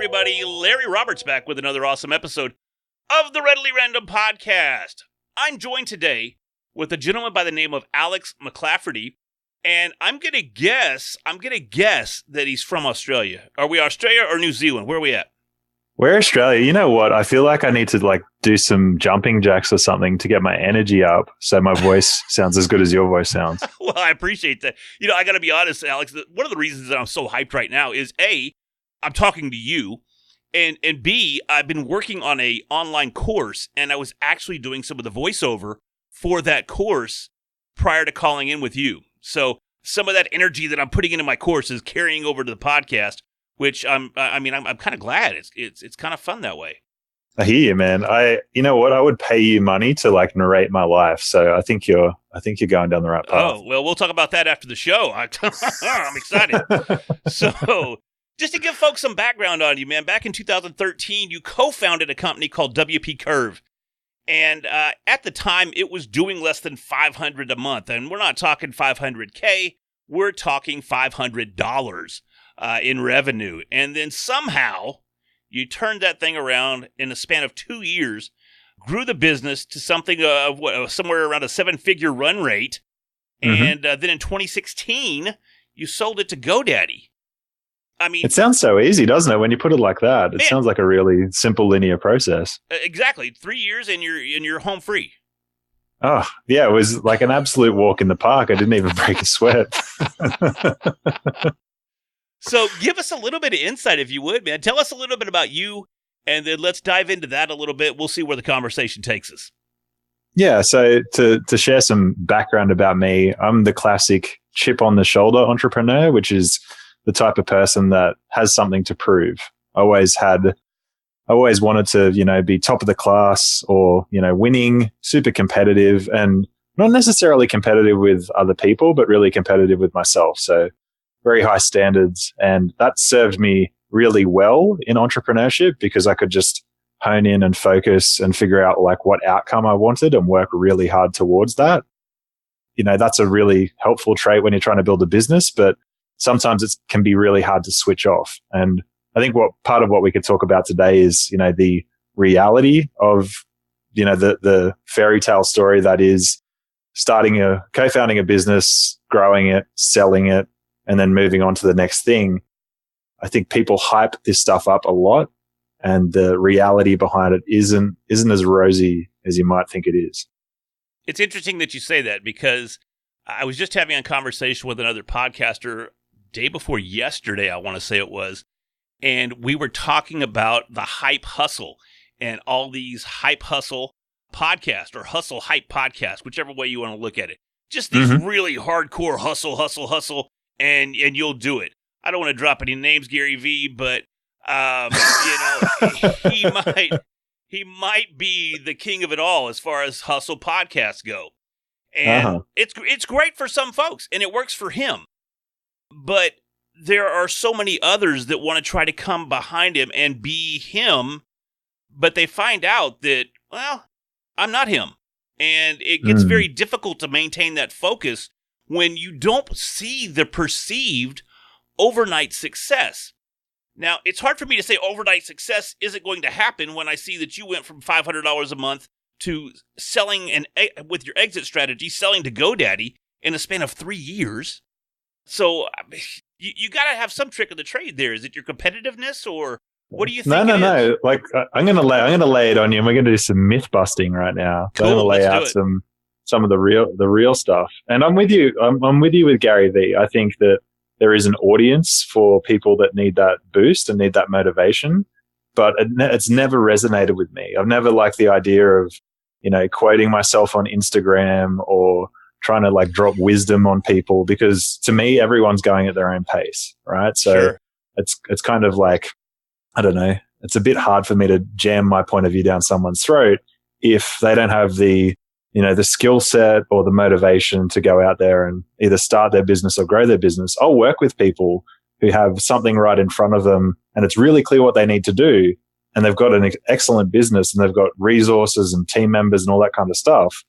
everybody? Larry Roberts back with another awesome episode of the Readily Random Podcast. I'm joined today with a gentleman by the name of Alex McClafferty, and I'm gonna guess that he's from Australia. Are we Australia or New Zealand? Where are we at? We're Australia. You know what? I feel like I need to do some jumping jacks or something to get my energy up so my voice sounds as good as your voice sounds. Well, I appreciate that. I got to be honest, Alex, one of the reasons that I'm so hyped right now is A, I'm talking to you, and B, I've been working on a online course, and I was actually doing some of the voiceover for that course prior to calling in with you. So some of that energy that I'm putting into my course is carrying over to the podcast, which I'm kind of glad. It's kind of fun that way. I hear you, man. You know what? I would pay you money to narrate my life. So I think you're going down the right path. Oh, well, we'll talk about that after the show. I'm excited. So just to give folks some background on you, man, back in 2013, you co-founded a company called WP Curve. And at the time, it was doing less than $500 a month. And we're not talking $500K. We're talking $500 in revenue. And then somehow you turned that thing around in a span of 2 years, grew the business to something of somewhere around a 7-figure run rate. Mm-hmm. And then in 2016, you sold it to GoDaddy. I mean, it sounds so easy, doesn't it? When you put it like that, it sounds like a really simple linear process. Exactly. 3 years and you're home free. Oh, yeah. It was like an absolute walk in the park. I didn't even break a sweat. So give us a little bit of insight, if you would, man. Tell us a little bit about you, and then let's dive into that a little bit. We'll see where the conversation takes us. Yeah, so to share some background about me, I'm the classic chip on the shoulder entrepreneur, which is the type of person that has something to prove. I always wanted to, be top of the class or, winning, super competitive, and not necessarily competitive with other people, but really competitive with myself. So very high standards. And that served me really well in entrepreneurship because I could just hone in and focus and figure out what outcome I wanted and work really hard towards that. That's a really helpful trait when you're trying to build a business, but sometimes it can be really hard to switch off. And I think part of what we could talk about today is, the reality of, the fairy tale story that is co-founding a business, growing it, selling it, and then moving on to the next thing. I think people hype this stuff up a lot, and the reality behind it isn't as rosy as you might think it is. It's interesting that you say that because I was just having a conversation with another podcaster day before yesterday, I want to say it was, and we were talking about the hype hustle and all these hype hustle podcasts or hustle hype podcasts, whichever way you want to look at it. Just these really hardcore hustle, and you'll do it. I don't want to drop any names, Gary V, but he might be the king of it all as far as hustle podcasts go. And it's great for some folks, and it works for him. But there are so many others that want to try to come behind him and be him, but they find out that, well, I'm not him. And it gets very difficult to maintain that focus when you don't see the perceived overnight success. Now, it's hard for me to say overnight success isn't going to happen when I see that you went from $500 a month to selling with your exit strategy, selling to GoDaddy in a span of 3 years. So you got to have some trick of the trade there. Is it your competitiveness, or what do you think? No. I'm gonna lay it on you, and we're gonna do some myth busting right now. Cool, I'm gonna lay out some of the real stuff. And I'm with you. I'm with you with Gary V. I think that there is an audience for people that need that boost and need that motivation, but it's never resonated with me. I've never liked the idea of quoting myself on Instagram or trying to drop wisdom on people, because to me, everyone's going at their own pace, right? So sure. It's kind of I don't know, it's a bit hard for me to jam my point of view down someone's throat if they don't have the skill set or the motivation to go out there and either start their business or grow their business. I'll work with people who have something right in front of them and it's really clear what they need to do, and they've got an excellent business and they've got resources and team members and all that kind of stuff.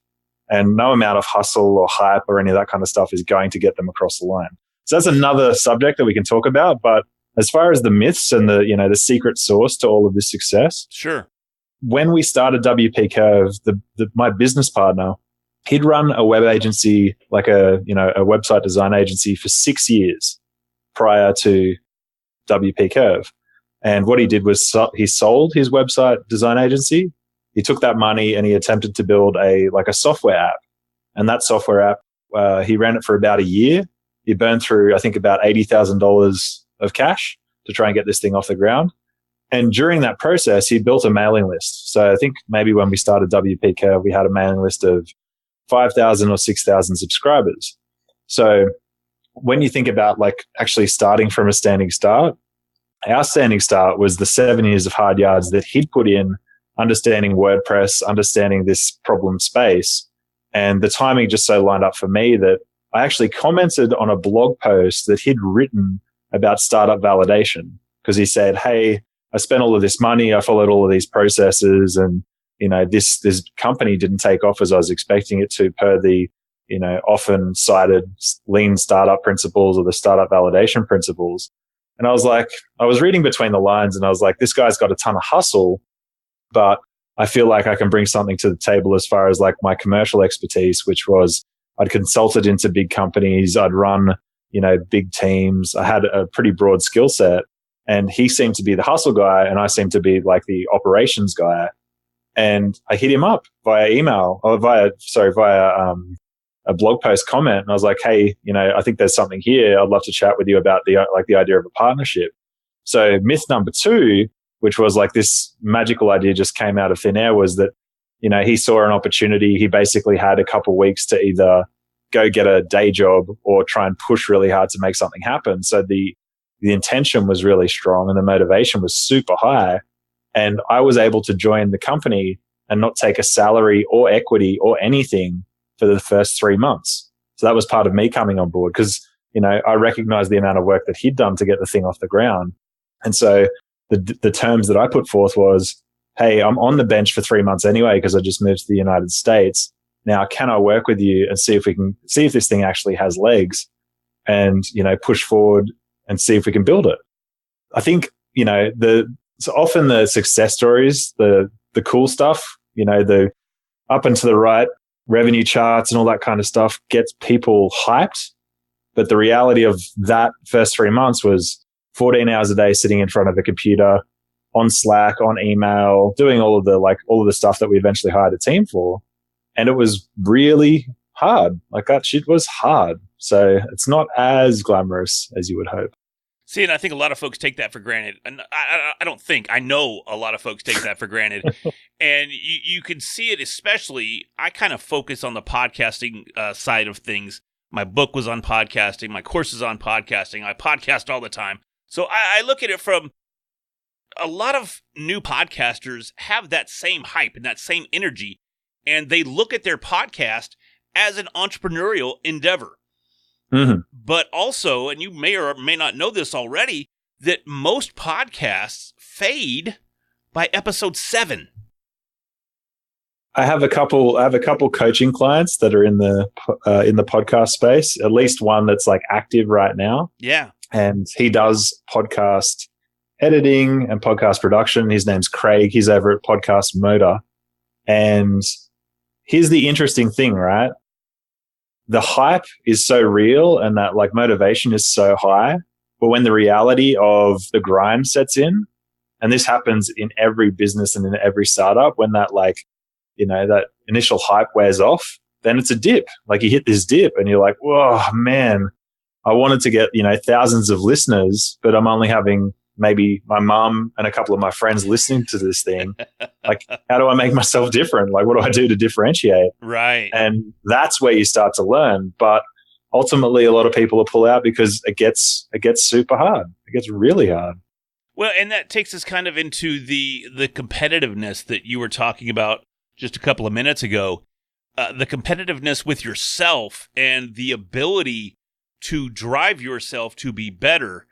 And no amount of hustle or hype or any of that kind of stuff is going to get them across the line. So that's another subject that we can talk about. But as far as the myths and the secret sauce to all of this success. Sure. When we started WP Curve, my business partner, he'd run a web agency, like a website design agency for 6 years prior to WP Curve. And what he did was he sold his website design agency. He took that money and he attempted to build a software app. And that software app, he ran it for about a year. He burned through, I think, about $80,000 of cash to try and get this thing off the ground. And during that process, he built a mailing list. So I think maybe when we started WP Curve, we had a mailing list of 5,000 or 6,000 subscribers. So when you think about actually starting from a standing start, our standing start was the 7 years of hard yards that he'd put in, understanding WordPress, understanding this problem space. And the timing just so lined up for me that I actually commented on a blog post that he'd written about startup validation, because he said, hey, I spent all of this money, I followed all of these processes, and this company didn't take off as I was expecting it to, per the often cited lean startup principles or the startup validation principles. And I was reading between the lines, and I was like, this guy's got a ton of hustle, but I feel like I can bring something to the table as far as my commercial expertise, which was I'd consulted into big companies, I'd run big teams, I had a pretty broad skill set. And he seemed to be the hustle guy, and I seemed to be the operations guy. And I hit him up via email, or via a blog post comment. And I was like, hey, I think there's something here. I'd love to chat with you about the idea of a partnership. So myth number 2, which was this magical idea just came out of thin air, was that, he saw an opportunity. He basically had a couple of weeks to either go get a day job or try and push really hard to make something happen. So the intention was really strong and the motivation was super high. And I was able to join the company and not take a salary or equity or anything for the first 3 months. So that was part of me coming on board, because, I recognized the amount of work that he'd done to get the thing off the ground. And so the terms that I put forth was, hey, I'm on the bench for 3 months anyway, because I just moved to the United States. Now, can I work with you and see if this thing actually has legs, and, push forward and see if we can build it? I think, so often the success stories, the cool stuff, the up and to the right revenue charts and all that kind of stuff gets people hyped. But the reality of that first 3 months was 14 hours a day sitting in front of a computer, on Slack, on email, doing all of the stuff that we eventually hired a team for. And it was really hard. That shit was hard. So it's not as glamorous as you would hope. See, and I think a lot of folks take that for granted. And I know a lot of folks take that for granted. And you can see it, especially, I kind of focus on the podcasting side of things. My book was on podcasting. My course is on podcasting. I podcast all the time. So I look at it from a lot of new podcasters have that same hype and that same energy. And they look at their podcast as an entrepreneurial endeavor. Mm-hmm. But also, and you may or may not know this already, that most podcasts fade by episode 7. I have a couple coaching clients that are in the podcast space. At least one that's active right now. Yeah, and he does podcast editing and podcast production. His name's Craig. He's over at Podcast Motor. And here's the interesting thing, right? The hype is so real and that motivation is so high. But when the reality of the grind sets in, and this happens in every business and in every startup, when that that initial hype wears off, then it's a dip. You hit this dip and you're like, whoa, man, I wanted to get, thousands of listeners, but I'm only having maybe my mom and a couple of my friends listening to this thing. How do I make myself different? What do I do to differentiate? Right. And that's where you start to learn. But ultimately, a lot of people will pull out because it gets super hard. It gets really hard. Well, and that takes us kind of into the competitiveness that you were talking about just a couple of minutes ago. The competitiveness with yourself and the ability to drive yourself to be better.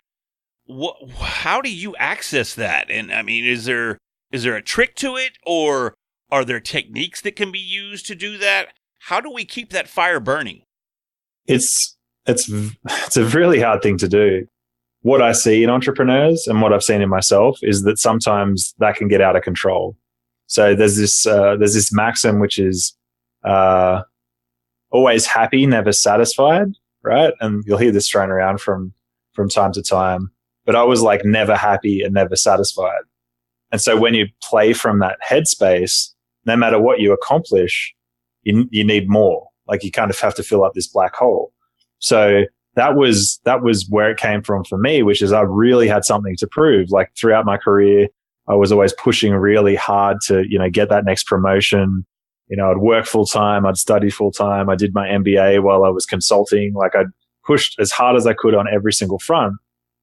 How do you access that? And I mean, is there a trick to it, or are there techniques that can be used to do that? How do we keep that fire burning? It's a really hard thing to do. what I see in entrepreneurs and what I've seen in myself is that sometimes that can get out of control. So there's this maxim, which is always happy, never satisfied, right? And you'll hear this thrown around from time to time. But I was like never happy and never satisfied. And so when you play from that headspace, no matter what you accomplish, you need more. Like you kind of have to fill up this black hole. So that was where it came from for me, which is I really had something to prove. Like throughout my career, I was always pushing really hard to, get that next promotion. I'd work full time. I'd study full time. I did my MBA while I was consulting. Like I'd pushed as hard as I could on every single front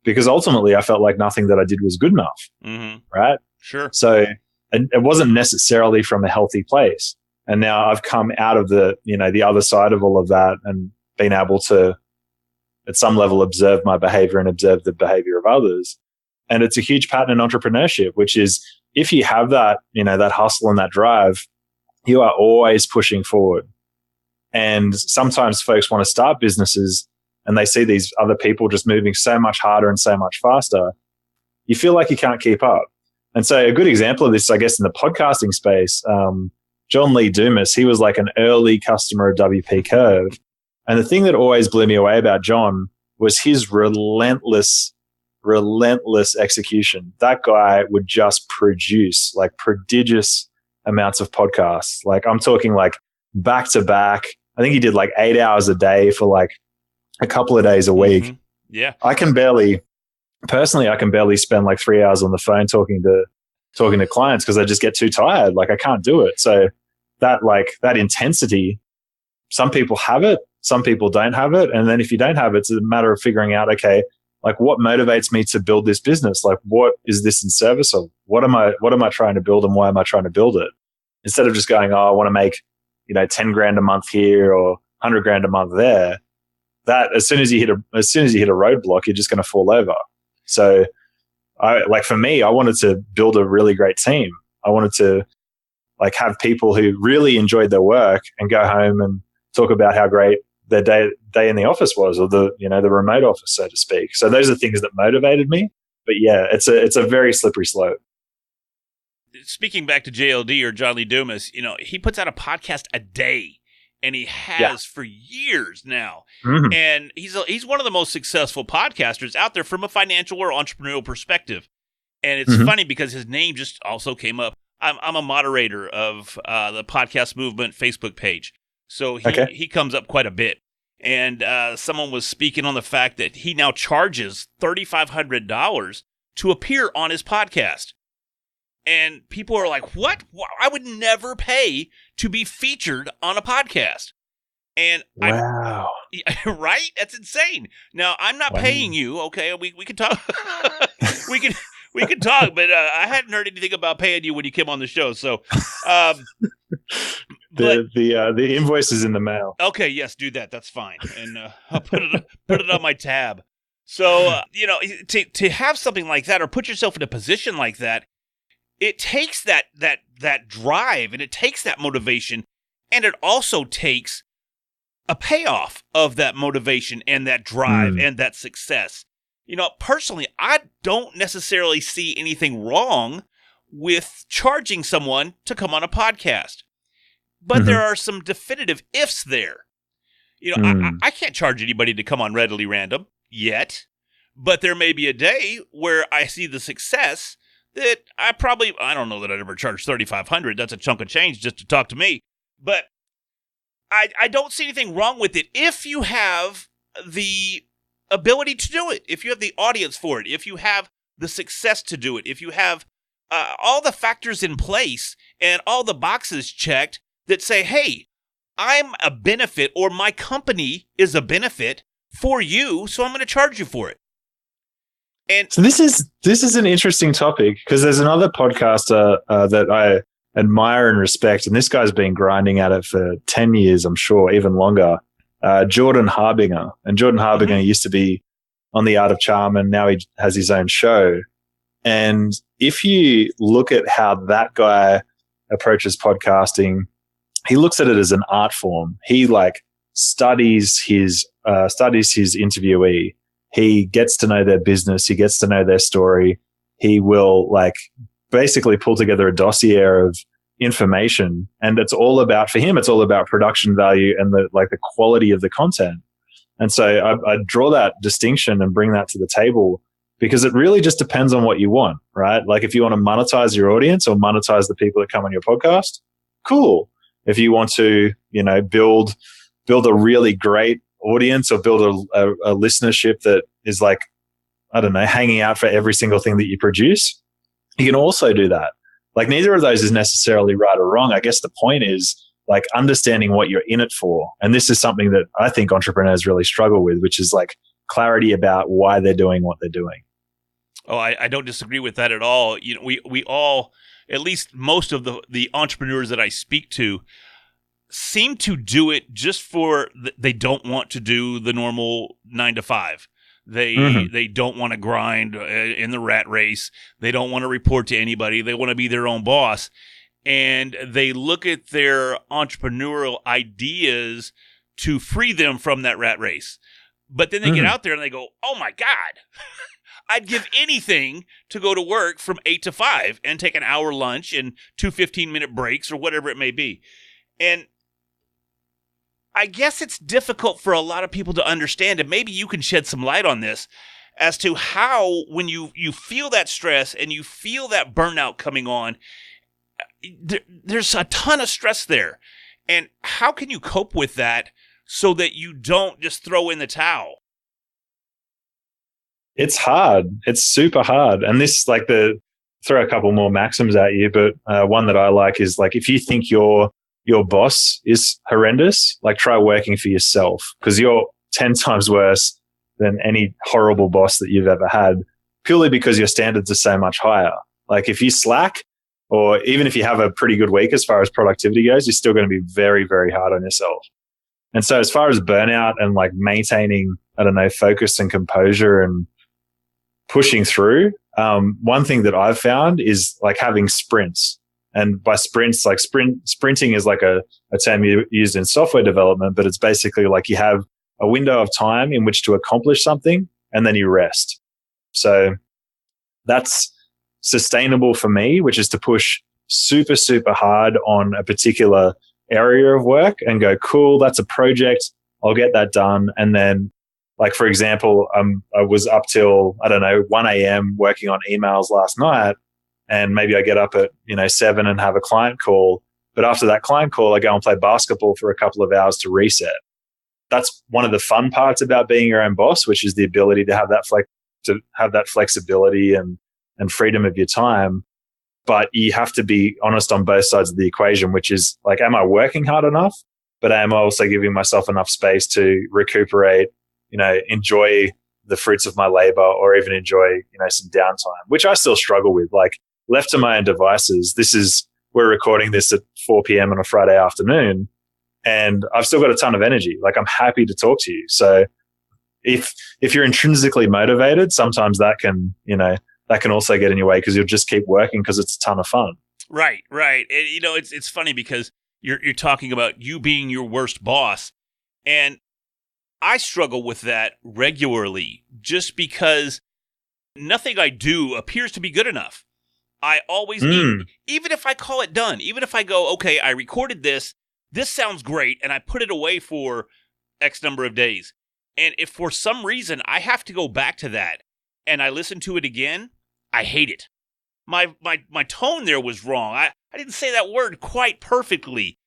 because ultimately I felt like nothing that I did was good enough. Mm-hmm. Right. Sure. So it wasn't necessarily from a healthy place. And now I've come out of the other side of all of that and been able to, at some level, observe my behavior and observe the behavior of others. And it's a huge pattern in entrepreneurship, which is if you have that, that hustle and that drive, you are always pushing forward. And sometimes folks want to start businesses and they see these other people just moving so much harder and so much faster. You feel like you can't keep up. And so a good example of this, I guess, in the podcasting space, John Lee Dumas, he was like an early customer of WP Curve. And the thing that always blew me away about John was his relentless execution. That guy would just produce like prodigious amounts of podcasts. Like I'm talking like back to back. I think he did like 8 hours a day for like a couple of days a week. Mm-hmm. Yeah. I can barely spend like 3 hours on the phone talking to clients because I just get too tired. Like I can't do it. So that intensity, some people have it, some people don't have it. And then if you don't have it, it's a matter of figuring out, okay, like what motivates me to build this business? Like what is this in service of? What am I trying to build and why am I trying to build it? Instead of just going, I want to make, 10 grand a month here or 100 grand a month there, that as soon as you hit a roadblock, you're just going to fall over. So for me, I wanted to build a really great team. I wanted to like have people who really enjoyed their work and go home and talk about how great their day in the office was, or the remote office, so to speak. So those are things that motivated me. But yeah, it's a very slippery slope. Speaking back to JLD or John Lee Dumas, he puts out a podcast a day, and he has for years now. Mm-hmm. And he's one of the most successful podcasters out there from a financial or entrepreneurial perspective. And it's funny because his name just also came up. I'm a moderator of the Podcast Movement Facebook page. So he comes up quite a bit. And someone was speaking on the fact that he now charges $3,500 to appear on his podcast. And people are like, what? I would never pay to be featured on a podcast. And wow. Right? That's insane. Now, I'm not paying you, okay? We can talk. we can talk, but I hadn't heard anything about paying you when you came on the show. So the invoice is in the mail. Okay, yes, do that. That's fine. And I'll put it on my tab. So, to have something like that or put yourself in a position like that, it takes that drive and it takes that motivation, and it also takes a payoff of that motivation and that drive and that success. Personally, I don't necessarily see anything wrong with charging someone to come on a podcast, but there are some definitive ifs there. I can't charge anybody to come on Readily Random yet, but there may be a day where I see the success that I don't know that I'd ever charge $3,500. That's a chunk of change just to talk to me. But I don't see anything wrong with it if you have the ability to do it, if you have the audience for it, if you have the success to do it, if you have all the factors in place and all the boxes checked that say, hey, I'm a benefit or my company is a benefit for you, so I'm going to charge you for it. And so this is an interesting topic because there's another podcaster that I admire and respect, and this guy's been grinding at it for 10 years, I'm sure, even longer, Jordan Harbinger. And Jordan Harbinger used to be on The Art of Charm, and now he has his own show. And if you look at how that guy approaches podcasting, he looks at it as an art form. He studies his interviewee. he gets to know their business, he gets to know their story. He will like basically pull together a dossier of information, and it's all about, for him, it's all about production value and the quality of the content. And so I draw that distinction and bring that to the table, because it really just depends on what you want, right? Like if you want to monetize your audience or monetize the people that come on your podcast, cool. If you want to, build a really great audience or build a listenership that is like, I don't know, hanging out for every single thing that you produce, you can also do that. Like neither of those is necessarily right or wrong. I guess the point is like understanding what you're in it for. And this is something that I think entrepreneurs really struggle with, which is like clarity about why they're doing what they're doing. Oh, I don't disagree with that at all. We all, at least most of the entrepreneurs that I speak to, seem to do it just for they don't want to do the normal 9 to 5. They don't want to grind in the rat race. They don't want to report to anybody. They want to be their own boss. And they look at their entrepreneurial ideas to free them from that rat race. But then they get out there and they go, oh my God, I'd give anything to go to work from 8 to 5 and take an hour lunch and 2 15-minute breaks or whatever it may be. And I guess it's difficult for a lot of people to understand, and maybe you can shed some light on this, as to how when you feel that stress and you feel that burnout coming on, there's a ton of stress there. And how can you cope with that so that you don't just throw in the towel? It's hard. It's super hard. And this, throw a couple more maxims at you, but one that I like is like, if you think your boss is horrendous, like try working for yourself, because you're 10 times worse than any horrible boss that you've ever had, purely because your standards are so much higher. Like if you slack, or even if you have a pretty good week as far as productivity goes, you're still going to be very, very hard on yourself. And so as far as burnout and like maintaining, focus and composure and pushing through, one thing that I've found is like having sprints. And by sprints, like sprinting is like a term used in software development, but it's basically like you have a window of time in which to accomplish something and then you rest. So that's sustainable for me, which is to push super, super hard on a particular area of work and go, cool, that's a project. I'll get that done. And then, like, for example, I was up till, 1 a.m. working on emails last night. And maybe I get up at, 7 and have a client call. But after that client call, I go and play basketball for a couple of hours to reset. That's one of the fun parts about being your own boss, which is the ability to have that flexibility and freedom of your time. But you have to be honest on both sides of the equation, which is like, am I working hard enough? But am I also giving myself enough space to recuperate, enjoy the fruits of my labor, or even enjoy, some downtime, which I still struggle with. Like, left to my own devices, we're recording this at 4 p.m. on a Friday afternoon, and I've still got a ton of energy. Like, I'm happy to talk to you. So if you're intrinsically motivated, sometimes that can also get in your way, because you'll just keep working because it's a ton of fun. Right. And, it's funny because you're talking about you being your worst boss, and I struggle with that regularly just because nothing I do appears to be good enough. I always, even if I call it done, even if I go, okay, I recorded this sounds great, and I put it away for X number of days. And if for some reason I have to go back to that and I listen to it again, I hate it. My tone there was wrong. I didn't say that word quite perfectly.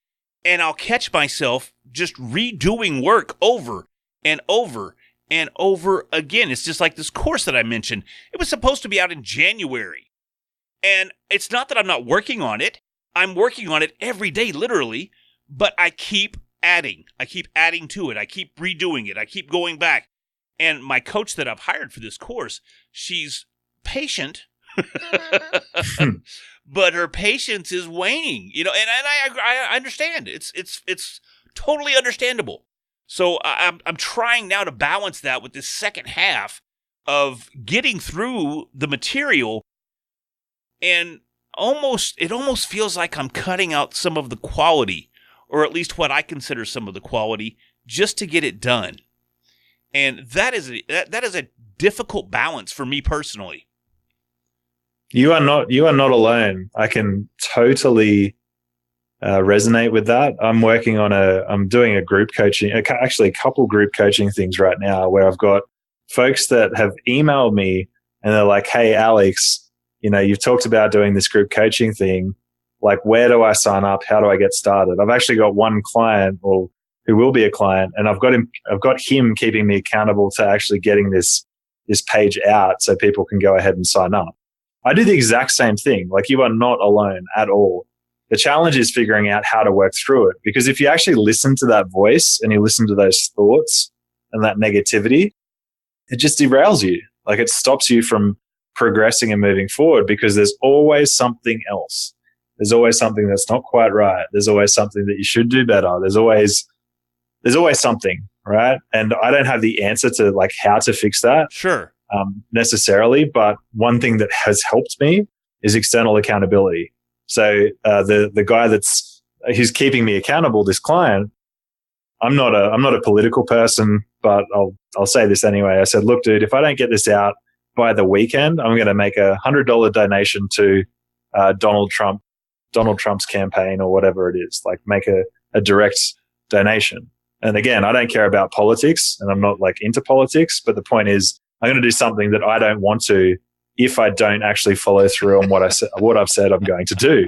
And I'll catch myself just redoing work over and over and over again. It's just like this course that I mentioned. It was supposed to be out in January. And it's not that I'm not working on it. I'm working on it every day, literally. But I keep adding. I keep adding to it. I keep redoing it. I keep going back. And my coach that I've hired for this course, she's patient, but her patience is waning. And I understand. It's totally understandable. So I'm trying now to balance that with this second half of getting through the material, and it almost feels like I'm cutting out some of the quality, or at least what I consider some of the quality, just to get it done. And that is a difficult balance for me personally. You are not alone. I can totally resonate with that. I'm doing a group coaching, actually a couple group coaching things right now where I've got folks that have emailed me and they're like, "Hey, Alex, you've talked about doing this group coaching thing. Like, where do I sign up? How do I get started?" I've actually got one client, or who will be a client, and I've got him keeping me accountable to actually getting this page out so people can go ahead and sign up. I do the exact same thing. Like, you are not alone at all. The challenge is figuring out how to work through it. Because if you actually listen to that voice and you listen to those thoughts and that negativity, it just derails you. Like, it stops you from progressing and moving forward because there's always something else. There's always something that's not quite right. There's always something that you should do better. There's always something, right? And I don't have the answer to like how to fix that. Sure. Necessarily, but one thing that has helped me is external accountability. So the guy who's keeping me accountable, this client, I'm not a political person, but I'll say this anyway. I said, "Look, dude, if I don't get this out by the weekend, I'm going to make $100 donation to Donald Trump's campaign or whatever it is. Like, make a direct donation." And again, I don't care about politics, and I'm not like into politics, but the point is, I'm going to do something that I don't want to if I don't actually follow through on what I've said I'm going to do.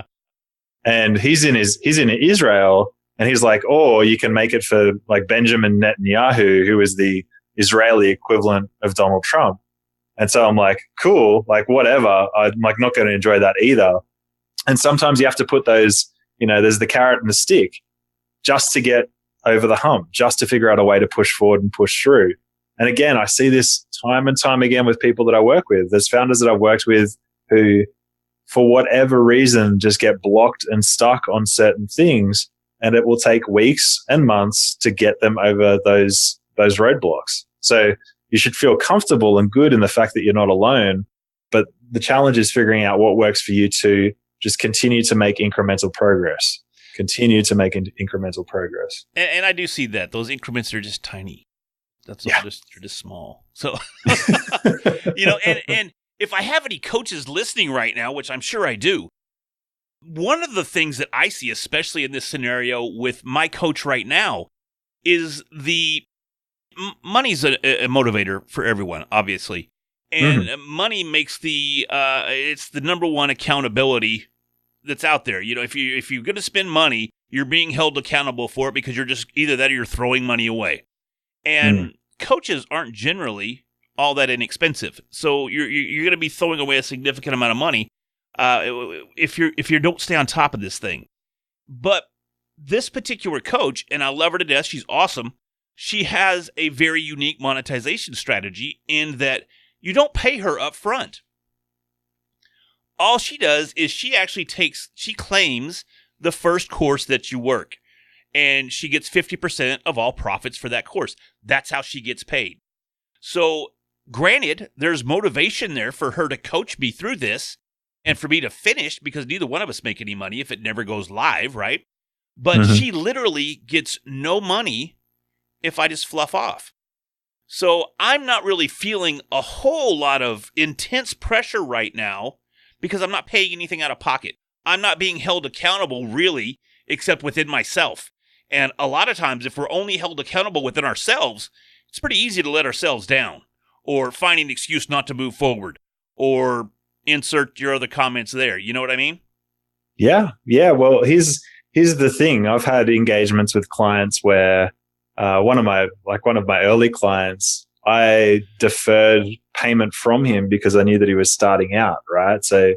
And he's in Israel, and he's like, "Oh, you can make it for like Benjamin Netanyahu, who is the Israeli equivalent of Donald Trump." And so I'm like, cool, like whatever. I'm like not going to enjoy that either. And sometimes you have to put those, there's the carrot and the stick just to get over the hump, just to figure out a way to push forward and push through. And again, I see this time and time again with people that I work with. There's founders that I've worked with who, for whatever reason, just get blocked and stuck on certain things. And it will take weeks and months to get them over those roadblocks. So you should feel comfortable and good in the fact that you're not alone. But the challenge is figuring out what works for you to just continue to make incremental progress. Incremental progress. And I do see that. Those increments are just tiny. That's all, they're just small. So, and if I have any coaches listening right now, which I'm sure I do, one of the things that I see, especially in this scenario with my coach right now, is the money's a motivator for everyone, obviously. And money makes it's the number one accountability that's out there. If you're going to spend money, you're being held accountable for it because you're just either that or you're throwing money away. And coaches aren't generally all that inexpensive. So you're going to be throwing away a significant amount of money if you don't stay on top of this thing. But this particular coach, and I love her to death, she's awesome. She has a very unique monetization strategy in that you don't pay her up front. All she does is she claims the first course that you work, and she gets 50% of all profits for that course. That's how she gets paid. So, granted, there's motivation there for her to coach me through this and for me to finish, because neither one of us make any money if it never goes live, right? But she literally gets no money if I just fluff off. So I'm not really feeling a whole lot of intense pressure right now because I'm not paying anything out of pocket. I'm not being held accountable really, except within myself. And a lot of times, if we're only held accountable within ourselves, it's pretty easy to let ourselves down or find an excuse not to move forward or insert your other comments there. You know what I mean? Yeah. Well, here's the thing. I've had engagements with clients where one of my early clients, I deferred payment from him because I knew that he was starting out, right? So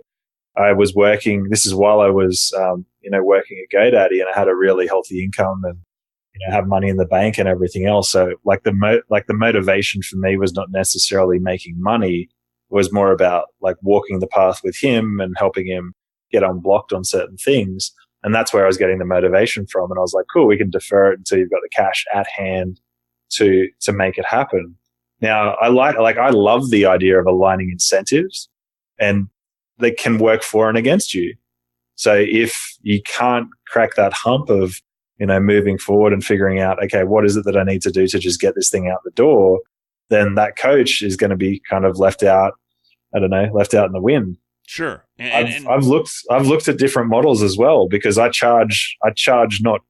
I was working. This is while I was, working at GoDaddy, and I had a really healthy income and have money in the bank and everything else. So the motivation for me was not necessarily making money. It was more about like walking the path with him and helping him get unblocked on certain things. And that's where I was getting the motivation from. And I was like, cool, we can defer it until you've got the cash at hand to make it happen. Now, I love the idea of aligning incentives, and they can work for and against you. So if you can't crack that hump of, moving forward and figuring out, okay, what is it that I need to do to just get this thing out the door? then that coach is going to be kind of left out. I don't know, left out in the wind. Sure. I've looked at different models as well, because I charge not,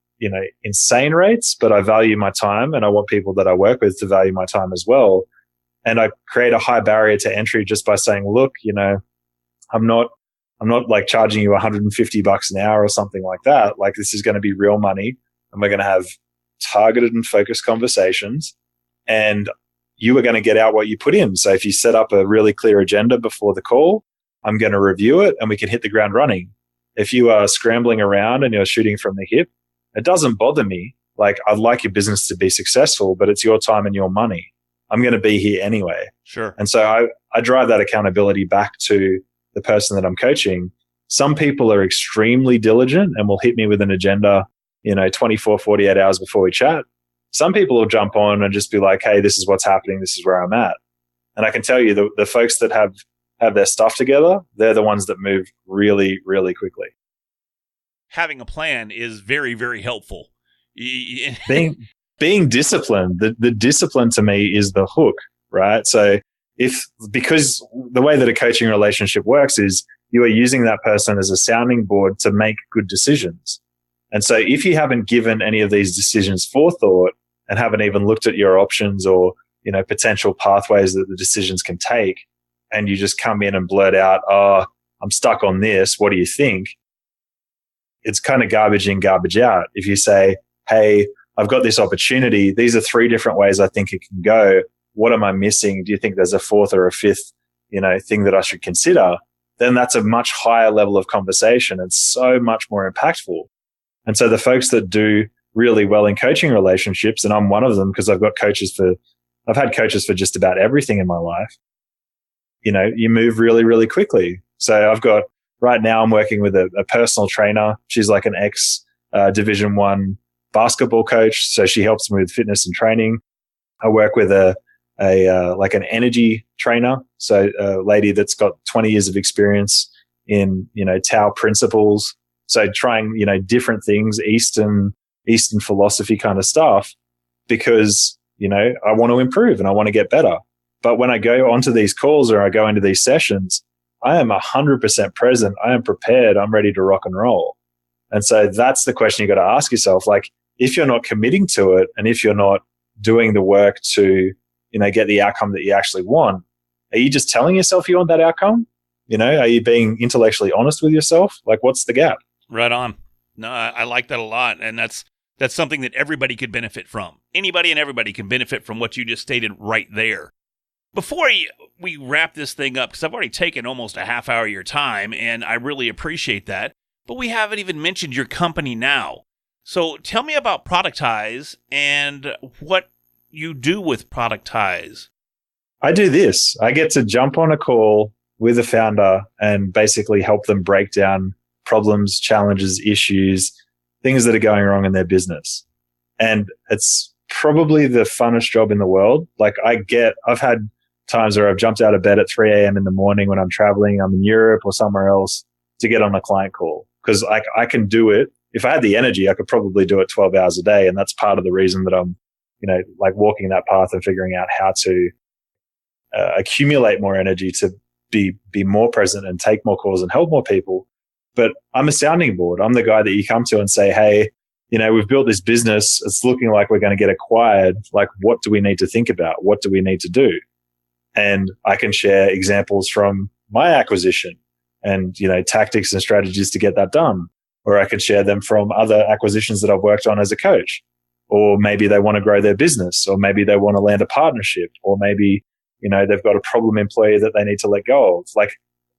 insane rates, but I value my time, and I want people that I work with to value my time as well. And I create a high barrier to entry just by saying, look, I'm not like charging you $150 an hour or something like that. Like, this is going to be real money, and we're going to have targeted and focused conversations, and you are going to get out what you put in. So if you set up a really clear agenda before the call, I'm going to review it and we can hit the ground running. If you are scrambling around and you're shooting from the hip, it doesn't bother me. Like, I'd like your business to be successful, but it's your time and your money. I'm going to be here anyway. Sure. And so I drive that accountability back to the person that I'm coaching. Some people are extremely diligent and will hit me with an agenda, 24, 48 hours before we chat. Some people will jump on and just be like, hey, this is what's happening. This is where I'm at. And I can tell you the folks that have their stuff together, they're the ones that move really, really quickly. Having a plan is very, very helpful. Being disciplined, the discipline to me is the hook, right? So because the way that a coaching relationship works is you are using that person as a sounding board to make good decisions. And so if you haven't given any of these decisions forethought and haven't even looked at your options or, potential pathways that the decisions can take, and you just come in and blurt out, oh, I'm stuck on this, what do you think? It's kind of garbage in, garbage out. If you say, hey, I've got this opportunity, these are 3 different ways I think it can go. What am I missing? Do you think there's a 4th or a 5th, thing that I should consider? Then that's a much higher level of conversation and so much more impactful. And so the folks that do really well in coaching relationships, and I'm one of them because I've had coaches for just about everything in my life. You move really, really quickly. So right now I'm working with a personal trainer. She's like an ex Division 1 basketball coach. So she helps me with fitness and training. I work with like an energy trainer. So a lady that's got 20 years of experience in, Tao principles. So trying, different things, Eastern philosophy kind of stuff, because, I want to improve and I want to get better. But when I go onto these calls or I go into these sessions, I am 100% present. I am prepared. I'm ready to rock and roll. And so that's the question you got to ask yourself. Like, if you're not committing to it and if you're not doing the work to, get the outcome that you actually want, are you just telling yourself you want that outcome? Are you being intellectually honest with yourself? Like, what's the gap? Right on. No, I like that a lot. And that's something that everybody could benefit from. Anybody and everybody can benefit from what you just stated right there. Before we wrap this thing up, because I've already taken almost a half hour of your time, and I really appreciate that, but we haven't even mentioned your company now. So tell me about Productize and what you do with Productize. I do this. I get to jump on a call with a founder and basically help them break down problems, challenges, issues, things that are going wrong in their business. And it's probably the funnest job in the world. Like, I've had times where I've jumped out of bed at 3 a.m. in the morning when I'm traveling, I'm in Europe or somewhere else, to get on a client call. Because I can do it. If I had the energy, I could probably do it 12 hours a day. And that's part of the reason that I'm, like walking that path and figuring out how to accumulate more energy to be more present and take more calls and help more people. But I'm a sounding board. I'm the guy that you come to and say, hey, we've built this business. It's looking like we're going to get acquired. Like, what do we need to think about? What do we need to do? And I can share examples from my acquisition and, tactics and strategies to get that done. Or I can share them from other acquisitions that I've worked on as a coach. Or maybe they want to grow their business, or maybe they want to land a partnership, or maybe, they've got a problem employee that they need to let go of. Like,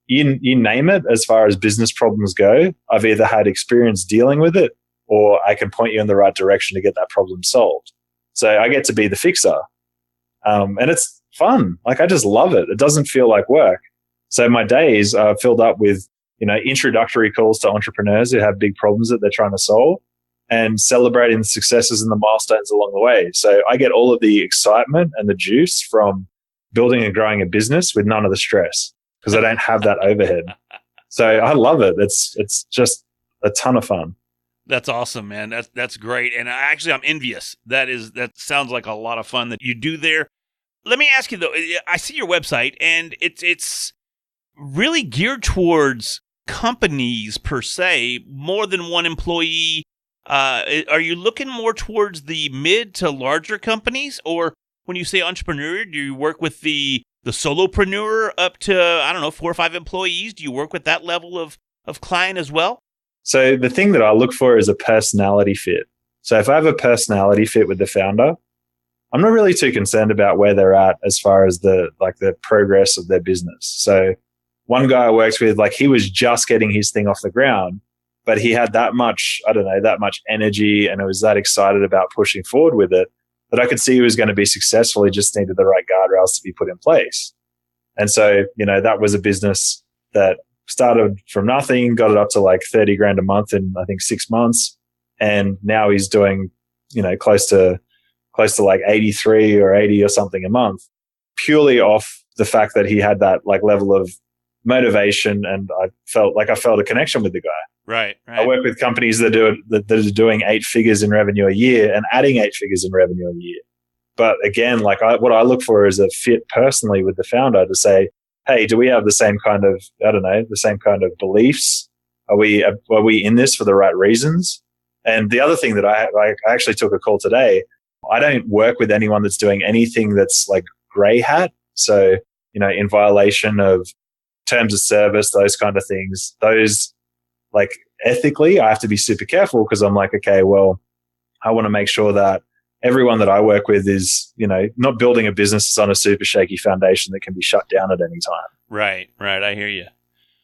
you name it, as far as business problems go, I've either had experience dealing with it, or I can point you in the right direction to get that problem solved. So I get to be the fixer. And it's fun. Like, I just love it. It doesn't feel like work. So my days are filled up with, introductory calls to entrepreneurs who have big problems that they're trying to solve, and celebrating the successes and the milestones along the way. So I get all of the excitement and the juice from building and growing a business with none of the stress, because I don't have that overhead. So I love it. It's just a ton of fun. That's awesome, man. That's great. And I'm envious. That sounds like a lot of fun that you do there. let me ask you though. I see your website, and it's really geared towards companies per se, more than one employee. Are you looking more towards the mid to larger companies, or when you say entrepreneur, do you work with the solopreneur up to, I don't know, 4 or 5 employees? Do you work with that level of client as well? So the thing that I look for is a personality fit. So if I have a personality fit with the founder, I'm not really too concerned about where they're at as far as the progress of their business. So one guy I worked with, like, he was just getting his thing off the ground, but he had that much energy, and it was that excited about pushing forward with it that I could see he was going to be successful. He just needed the right guardrails to be put in place. And so, that was a business that started from nothing, got it up to like 30 grand a month in, I think, 6 months. And now he's doing, close to like 83 or 80 or something a month, purely off the fact that he had that like level of motivation. And I felt a connection with the guy. Right. I work with companies that are doing 8 figures in revenue a year and adding 8 figures in revenue a year. But again, what I look for is a fit personally with the founder to say, hey, do we have the same kind of, the same kind of beliefs? Are we in this for the right reasons? And the other thing that I actually took a call today, I don't work with anyone that's doing anything that's like gray hat. So, in violation of terms of service, those kind of things, those, like, ethically, I have to be super careful because I'm like, okay, well, I want to make sure that everyone that I work with is, not building a business that's on a super shaky foundation that can be shut down at any time. Right. I hear you.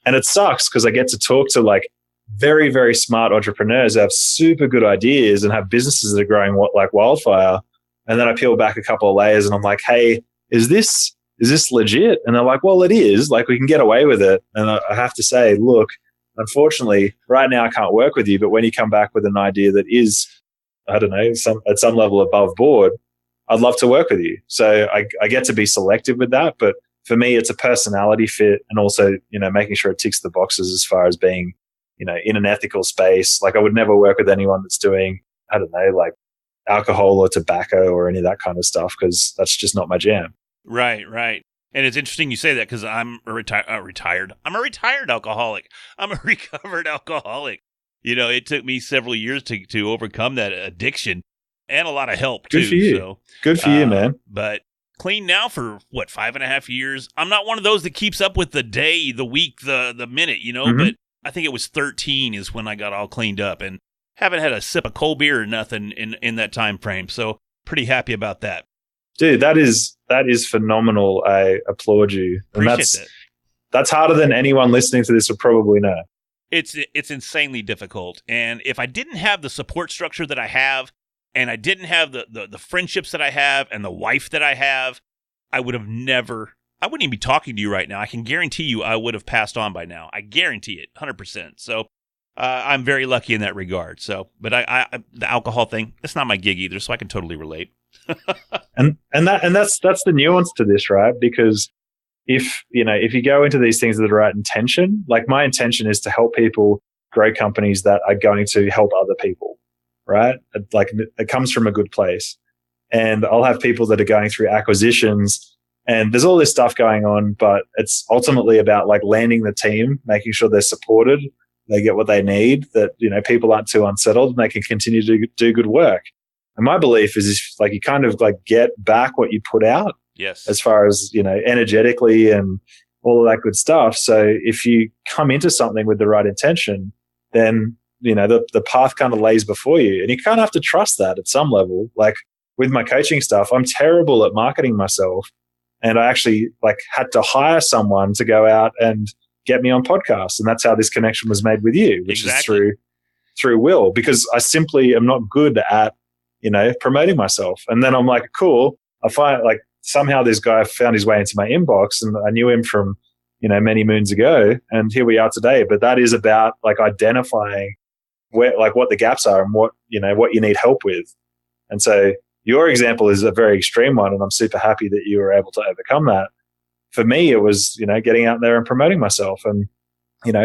And it sucks because I get to talk to like very, very smart entrepreneurs that have super good ideas and have businesses that are growing like wildfire. And then I peel back a couple of layers and I'm like, hey, is this legit? And they're like, well, it is. Like, we can get away with it. And I have to say, look, unfortunately, right now I can't work with you. But when you come back with an idea that is, I don't know, at some level above board, I'd love to work with you. So I get to be selective with that. But for me, it's a personality fit and also, making sure it ticks the boxes as far as being, in an ethical space. Like, I would never work with anyone that's doing, I don't know, like alcohol or tobacco or any of that kind of stuff, because that's just not my jam. Right. And it's interesting you say that because I'm a retired alcoholic. I'm a recovered alcoholic. It took me several years to overcome that addiction and a lot of help too. Good for you. So, good for you, man. But clean now for 5.5 years. I'm not one of those that keeps up with the day, the week, the minute, Mm-hmm. But I think it was 13 is when I got all cleaned up and haven't had a sip of cold beer or nothing in that time frame. So pretty happy about that. Dude, that is phenomenal. I applaud you. And Appreciate that. That's harder than anyone listening to this would probably know. It's insanely difficult. And if I didn't have the support structure that I have, and I didn't have the friendships that I have and the wife that I have, I wouldn't even be talking to you right now. I can guarantee you I would have passed on by now. I guarantee it, 100%. So I'm very lucky in that regard. So, but the alcohol thing, it's not my gig either, so I can totally relate. and that's the nuance to this, right? Because if you go into these things with the right intention, like my intention is to help people grow companies that are going to help other people, right? Like, it comes from a good place. And I'll have people that are going through acquisitions and there's all this stuff going on, but it's ultimately about like landing the team, making sure they're supported, they get what they need, that, people aren't too unsettled and they can continue to do good work. And my belief is like, you kind of like get back what you put out. Yes. As far as, energetically and all of that good stuff. So if you come into something with the right intention, then, the path kind of lays before you. And you kind of have to trust that at some level. Like with my coaching stuff, I'm terrible at marketing myself. And I actually had to hire someone to go out and get me on podcasts. And that's how this connection was made with you, which exactly. is through Will, because I simply am not good at, promoting myself. And then I'm like, cool. I find somehow this guy found his way into my inbox and I knew him from, many moons ago. And here we are today. But that is about identifying where, what the gaps are and what you need help with. And so your example is a very extreme one, and I'm super happy that you were able to overcome that. For me, it was, getting out there and promoting myself. And,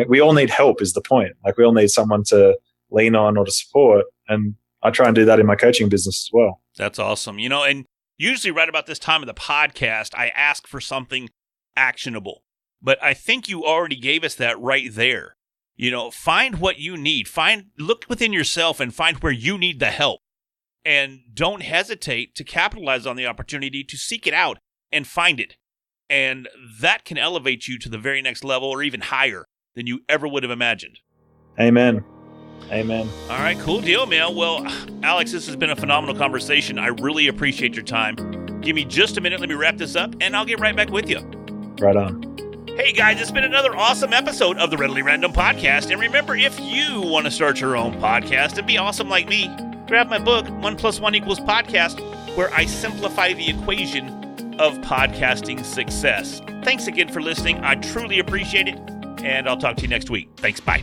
we all need help is the point. Like, we all need someone to lean on or to support. And I try and do that in my coaching business as well. That's awesome. And Usually right about this time of the podcast, I ask for something actionable. But I think you already gave us that right there. Find what you need. Look within yourself and find where you need the help. And don't hesitate to capitalize on the opportunity to seek it out and find it. And that can elevate you to the very next level or even higher than you ever would have imagined. Amen. Amen. All right, cool deal, man. Well, Alex, this has been a phenomenal conversation. I really appreciate your time. Give me just a minute. Let me wrap this up, and I'll get right back with you. Right on. Hey, guys, it's been another awesome episode of the Readily Random Podcast. And remember, if you want to start your own podcast and be awesome like me, grab my book, 1 + 1 = Podcast, where I simplify the equation of podcasting success. Thanks again for listening. I truly appreciate it, and I'll talk to you next week. Thanks. Bye.